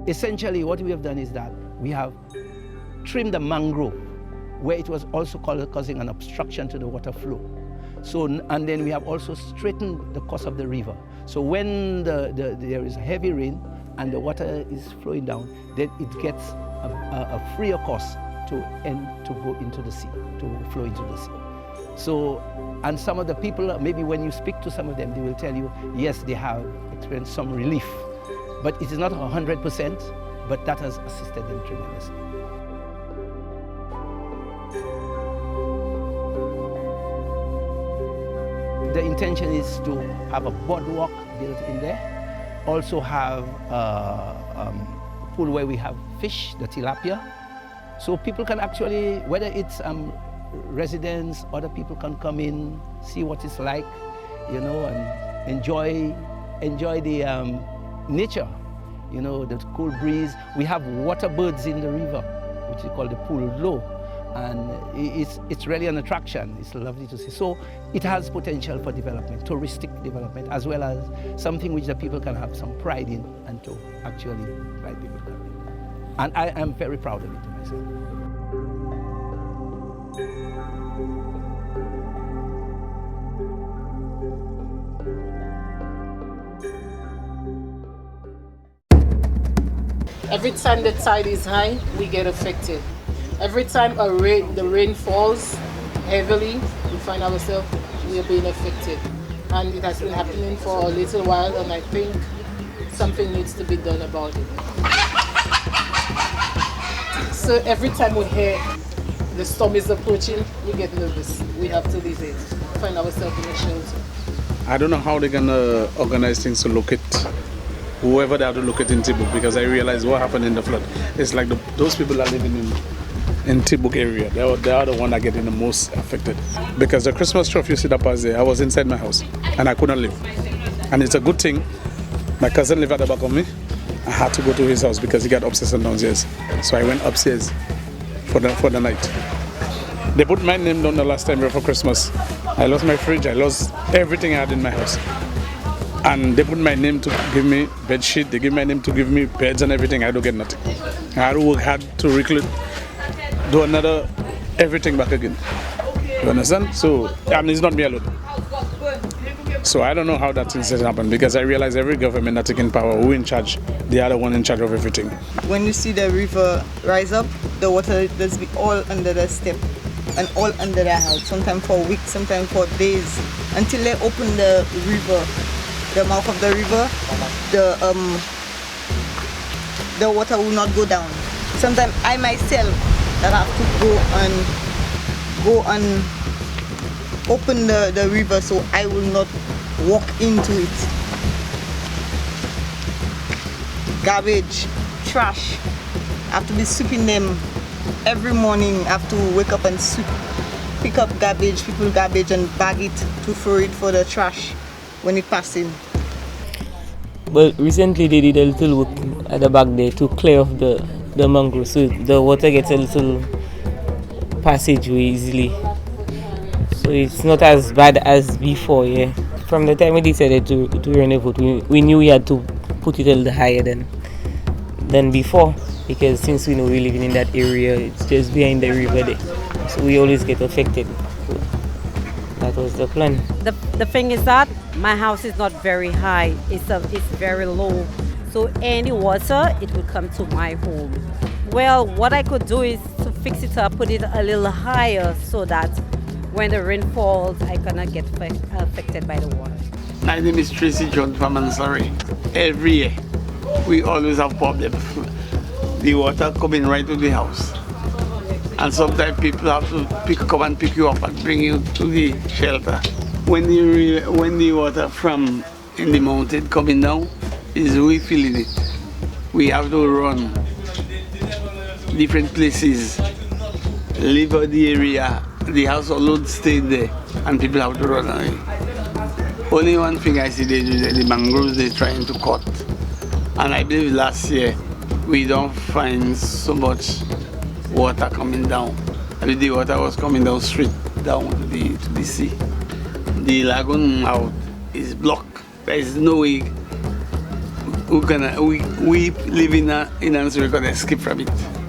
essentially what we have done is that we have trimmed the mangrove where it was also causing an obstruction to the water flow. So, and then we have also straightened the course of the river. So when there is heavy rain and the water is flowing down, then it gets a freer course to go into the sea, to flow into the sea. So, and some of the people, maybe when you speak to some of them, they will tell you, yes, they have experienced some relief, but it is not 100%, but that has assisted them tremendously. The intention is to have a boardwalk built in there, also have a pool where we have fish, the tilapia, so people can actually, whether it's residents, other people can come in, see what it's like, you know, and enjoy the nature, you know, the cool breeze. We have water birds in the river, which we call the pool low, and it's really an attraction. It's lovely to see. So it has potential for development, touristic development, as well as something which the people can have some pride in and to actually invite people to come in. And I am very proud of it myself. Every time the tide is high, we get affected. Every time the rain falls heavily, we find ourselves we are being affected. And it has been happening for a little while, and I think something needs to be done about it. So every time we hear the storm is approaching, we get nervous. We have to leave it, find ourselves in a shelter. I don't know how they're gonna organize things to locate whoever they have to locate in Tibuk, because I realized what happened in the flood. It's like those people are living in Tibuk area. They are the one that getting the most affected. Because the Christmas tree you see that past there, I was inside my house and I couldn't leave. And it's a good thing. My cousin lived at the back of me. I had to go to his house because he got upstairs and downstairs. So I went upstairs for the night. They put my name down the last time for Christmas. I lost my fridge, I lost everything I had in my house. And they put my name to give me bed sheet, they give my name to give me beds and everything. I don't get nothing. I had to work hard to recruit, do another everything back again. You understand? So, and it's not me alone. So I don't know how that incident happened, because I realize every government that's taking power, who in charge, they are the one in charge of everything. When you see the river rise up, the water does be all under the step and all under their house, sometimes for weeks, sometimes for days, until they open the river, the mouth of the river, the water will not go down. Sometimes I myself that have to go and open the river so I will not walk into it. Garbage, trash, I have to be sweeping them every morning. I have to wake up and sweep, pick up garbage, people garbage, and bag it to throw it for the trash when it passes in. Well, recently they did a little work at the back there to clear off the mangrove, so the water gets a little passageway easily. So it's not as bad as before, yeah. From the time we decided to renovate, we knew we had to put it a little higher than before, because since we know we're living in that area, it's just behind the river there. So we always get affected. So that was the plan. The thing is that my house is not very high, it's very low. So any water, it will come to my home. Well, what I could do is to fix it up, put it a little higher so that when the rain falls, I cannot get affected by the water. My name is Tracy John from Anse-la-Raye. Every year, we always have problems. The water coming right to the house. And sometimes people have to come and pick you up and bring you to the shelter. When the water from in the mountain coming down, is we feeling it. We have to run different places, leave out the area, the house alone stayed there, and people have to run away. Only one thing I see they do, the mangroves they're trying to cut. And I believe last year we don't find so much water coming down. I mean, the water was coming down straight down to the sea. The lagoon mouth is blocked. There is no way we live in Anse-la-Raye, escape from it.